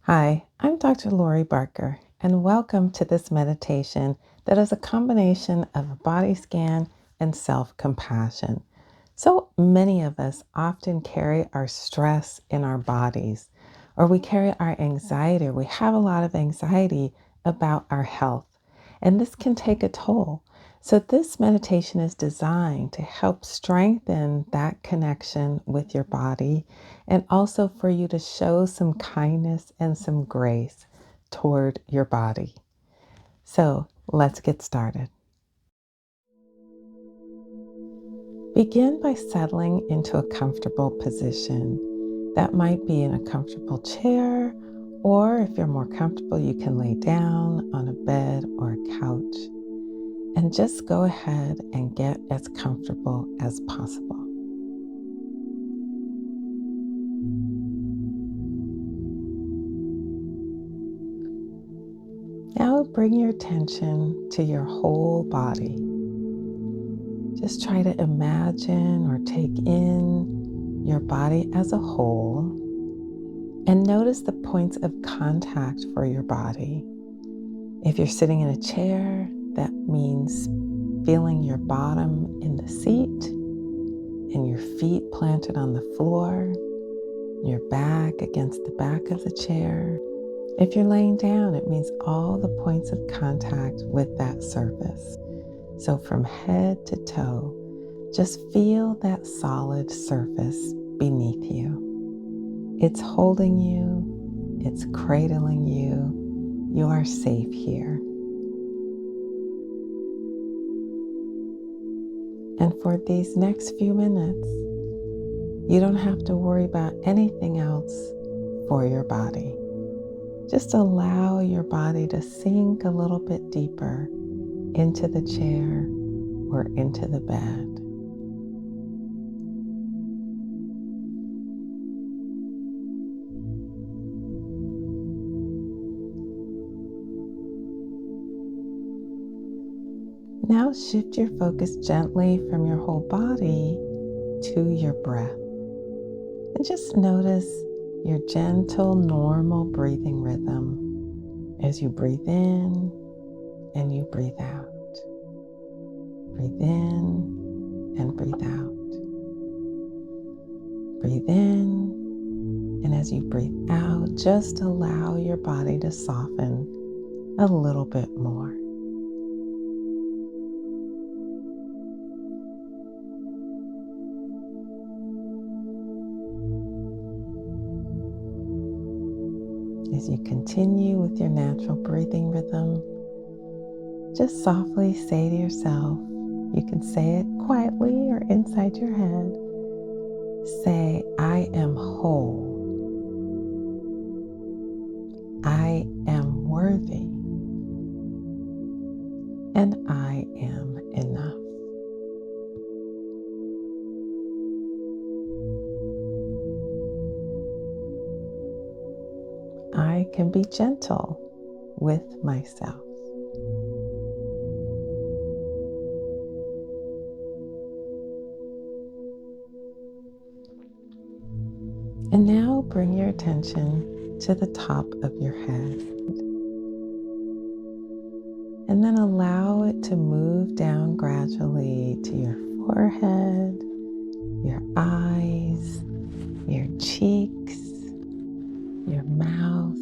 Hi, I'm Dr. Lori Barker, and welcome to this meditation that is a combination of a body scan and self compassion. So many of us often carry our stress in our bodies, or we carry our anxiety, or we have a lot of anxiety about our health, and this can take a toll. So, this meditation is designed to help strengthen that connection with your body and also for you to show some kindness and some grace toward your body. So let's get started. Begin by settling into a comfortable position. That might be in a comfortable chair, or if you're more comfortable, you can lay down on a bed or a couch. And just go ahead and get as comfortable as possible. Now bring your attention to your whole body. Just try to imagine or take in your body as a whole and notice the points of contact for your body. If you're sitting in a chair, that means feeling your bottom in the seat and your feet planted on the floor, your back against the back of the chair. If you're laying down, it means all the points of contact with that surface. So from head to toe, just feel that solid surface beneath you. It's holding you, it's cradling you. You are safe here. And for these next few minutes, you don't have to worry about anything else for your body. Just allow your body to sink a little bit deeper into the chair or into the bed. Now shift your focus gently from your whole body to your breath. And just notice your gentle, normal breathing rhythm as you breathe in and you breathe out. Breathe in and breathe out. Breathe in, and as you breathe out, just allow your body to soften a little bit more. As you continue with your natural breathing rhythm, just softly say to yourself, you can say it quietly or inside your head, say, I am whole. I am worthy. And I am enough. I can be gentle with myself. And now bring your attention to the top of your head. And then allow it to move down gradually to your forehead, your eyes, your cheeks, your mouth,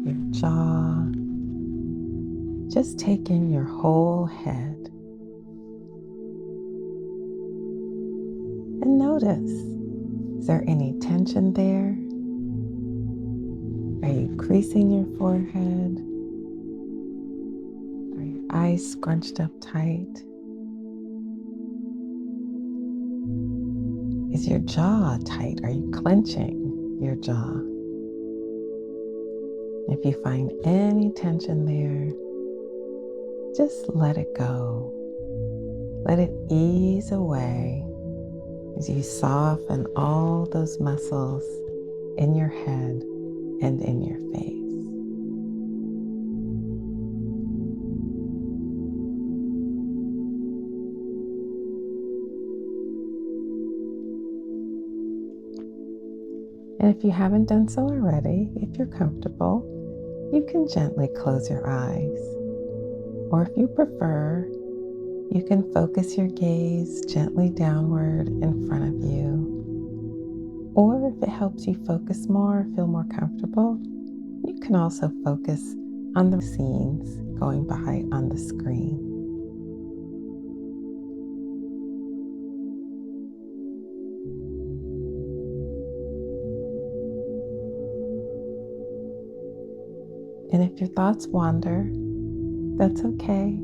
your jaw. Just take in your whole head. And notice, is there any tension there? Are you creasing your forehead? Are your eyes scrunched up tight? Is your jaw tight? Are you clenching your jaw? If you find any tension there, just let it go. Let it ease away as you soften all those muscles in your head and in your face. And if you haven't done so already, if you're comfortable, you can gently close your eyes. Or if you prefer, you can focus your gaze gently downward in front of you. Or if it helps you focus more, feel more comfortable, you can also focus on the scenes going by on the screen. And if your thoughts wander, that's okay.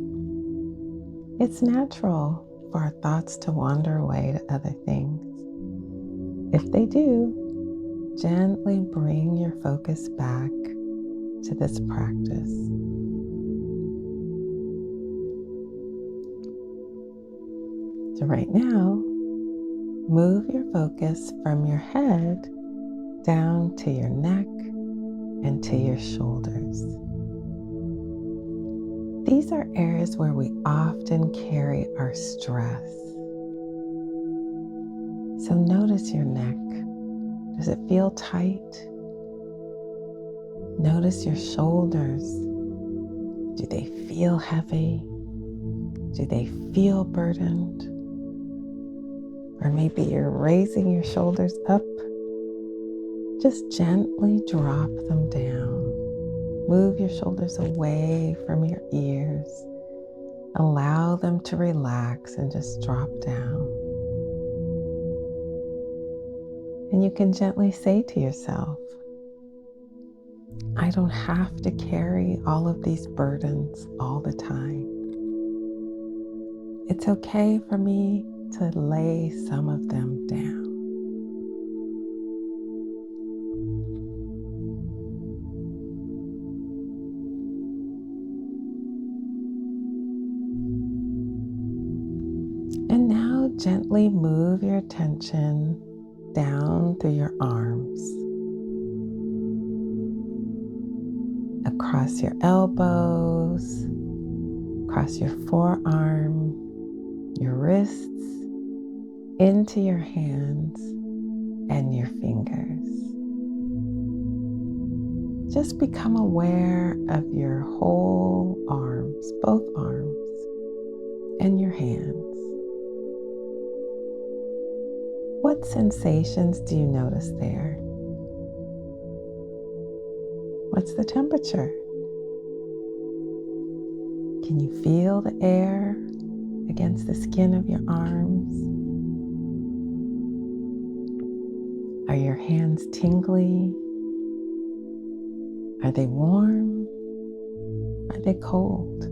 It's natural for our thoughts to wander away to other things. If they do, gently bring your focus back to this practice. So right now, move your focus from your head down to your neck and to your shoulders. These are areas where we often carry our stress. So notice your neck. Does it feel tight? Notice your shoulders. Do they feel heavy? Do they feel burdened? Or maybe you're raising your shoulders up. Just gently drop them down. Move your shoulders away from your ears. Allow them to relax and just drop down. And you can gently say to yourself, I don't have to carry all of these burdens all the time. It's okay for me to lay some of them down. And now gently move your attention down through your arms, across your elbows, across your forearm, your wrists, into your hands and your fingers. Just become aware of your whole arms, both arms, and your hands. What sensations do you notice there? What's the temperature? Can you feel the air against the skin of your arms? Are your hands tingly? Are they warm? Are they cold?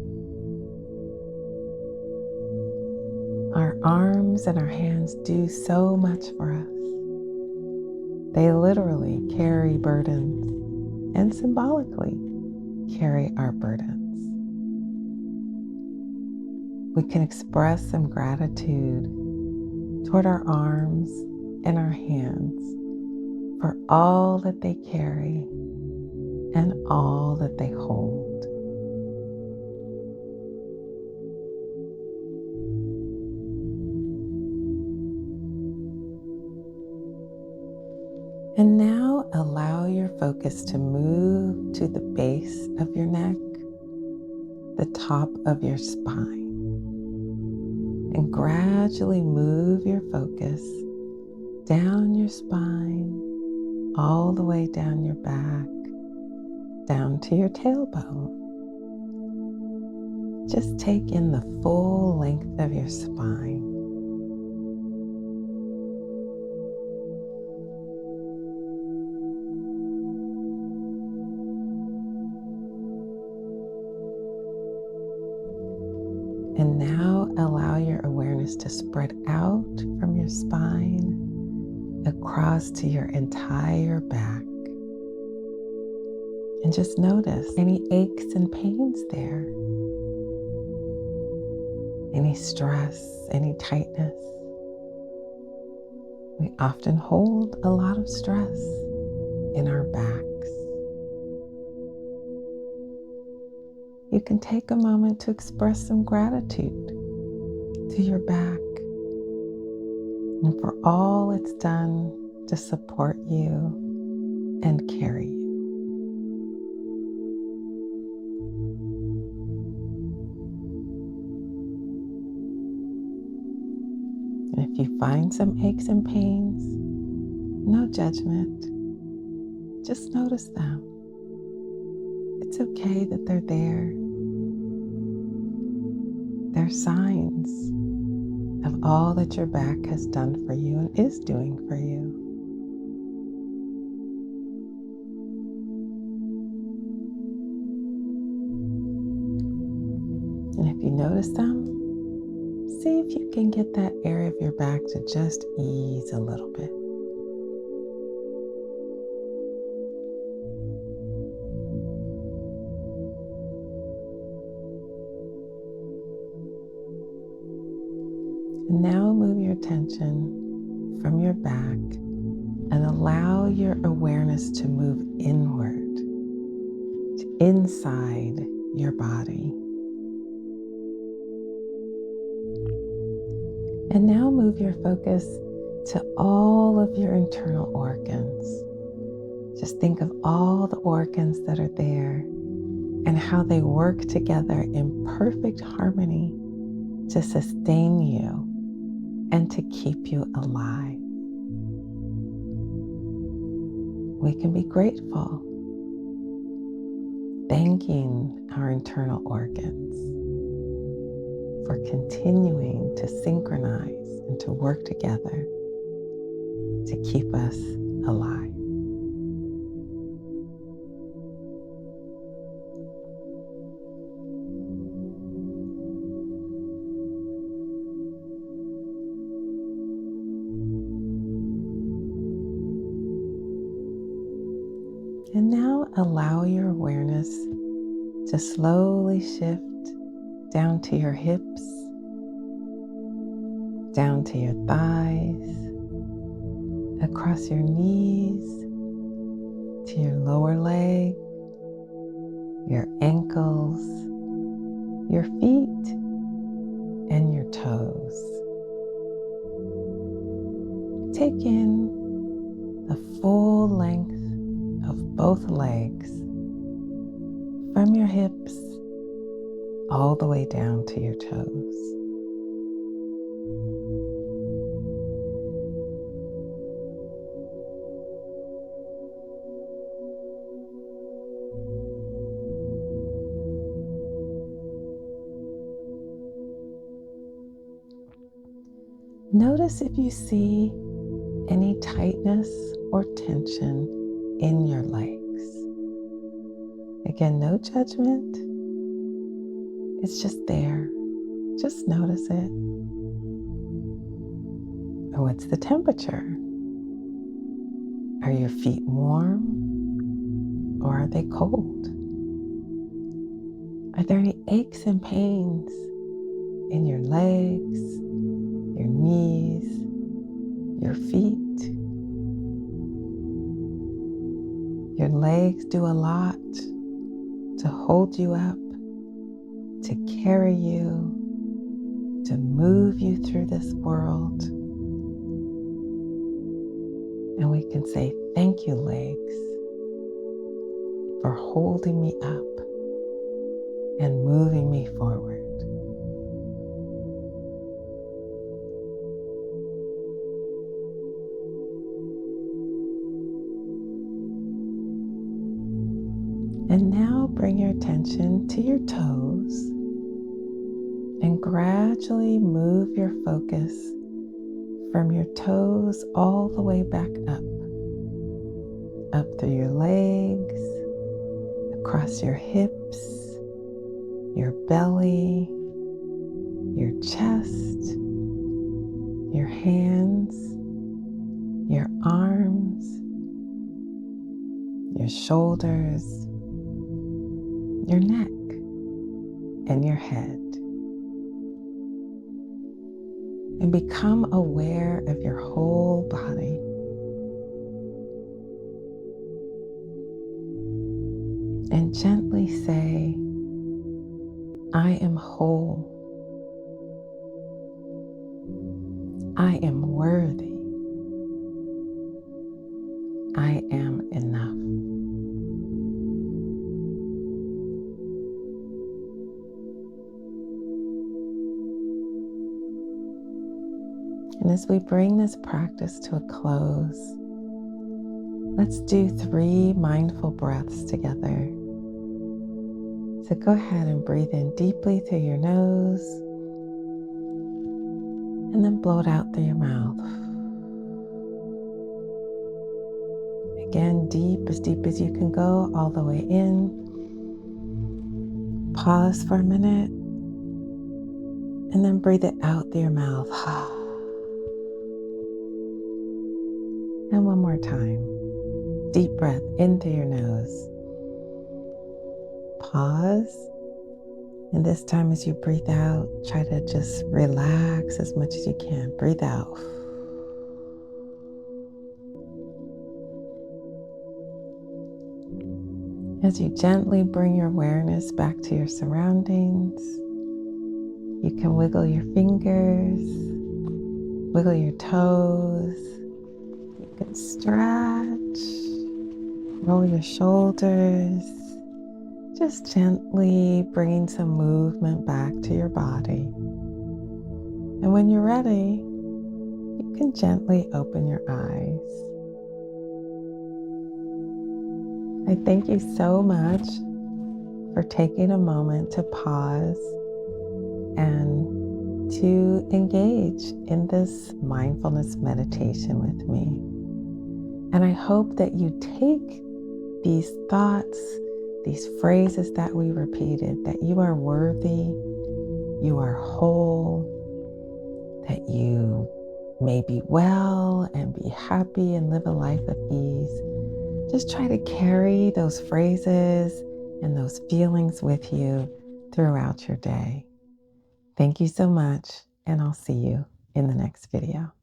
Our arms and our hands do so much for us. They literally carry burdens and symbolically carry our burdens. We can express some gratitude toward our arms and our hands for all that they carry and all that they hold. And now allow your focus to move to the base of your neck, the top of your spine, and gradually move your focus down your spine, all the way down your back, down to your tailbone. Just take in the full length of your spine. And now allow your awareness to spread out from your spine across to your entire back. And just notice any aches and pains there, any stress, any tightness. We often hold a lot of stress in our backs. You can take a moment to express some gratitude to your back and for all it's done to support you and carry you. And if you find some aches and pains, no judgment, just notice them. It's okay that they're there. They're signs of all that your back has done for you and is doing for you. And if you notice them, see if you can get that area of your back to just ease a little bit. And now move your attention from your back and allow your awareness to move inward, to inside your body. And now move your focus to all of your internal organs. Just think of all the organs that are there and how they work together in perfect harmony to sustain you and to keep you alive. We can be grateful, thanking our internal organs for continuing to synchronize and to work together to keep us alive. And now allow your awareness to slowly shift down to your hips, down to your thighs, across your knees, to your lower leg, your ankles, your feet, and your toes. Take in the full length of both legs from your hips all the way down to your toes. Notice if you see any tightness or tension in your legs. Again, no judgment. It's just there. Just notice it. Or what's the temperature? Are your feet warm or are they cold? Are there any aches and pains in your legs, your knees, your feet? Your legs do a lot to hold you up, to carry you, to move you through this world. And we can say, thank you, legs, for holding me up and moving me forward. And now bring your attention to your toes and gradually move your focus from your toes all the way back up through your legs, across your hips, your belly, your chest, your hands, your arms, your shoulders, your neck, and your head. And become aware of your whole body. And gently say, I am whole. I am worthy. I am enough. And as we bring this practice to a close, let's do 3 mindful breaths together. So go ahead and breathe in deeply through your nose and then blow it out through your mouth. Again, deep as you can go, all the way in. Pause for a minute and then breathe it out through your mouth. And one more time. Deep breath in through your nose. Pause. And this time as you breathe out, try to just relax as much as you can. Breathe out. As you gently bring your awareness back to your surroundings, you can wiggle your fingers, wiggle your toes. You can stretch, roll your shoulders, just gently bringing some movement back to your body. And when you're ready, you can gently open your eyes. I thank you so much for taking a moment to pause and to engage in this mindfulness meditation with me. And I hope that you take these thoughts, these phrases that we repeated, that you are worthy, you are whole, that you may be well and be happy and live a life of ease. Just try to carry those phrases and those feelings with you throughout your day. Thank you so much, and I'll see you in the next video.